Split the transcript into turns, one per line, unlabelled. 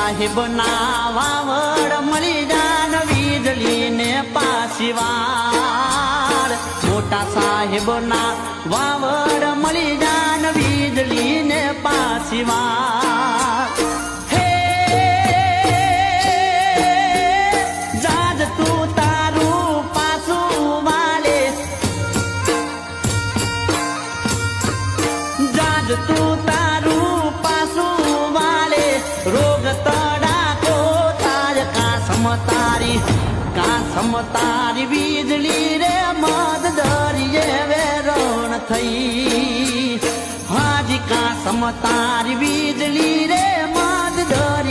સાહેબ ના વાવડ મળી જાન વીજળી ને પાછી વાર મોટા સાહેબ ના વાવડ મળી જાન વીજળી ને પાછી વાર હે જાજ તું તારું પાછું વાલે જાજ તું તારું પાછું વાલે રોગ તડાકો થાય કાસમ તારી વીજળી રે મદ દરિયે વેરણ થઈ હાજી કાસમ તારી વીજળી રે મદ દરિયે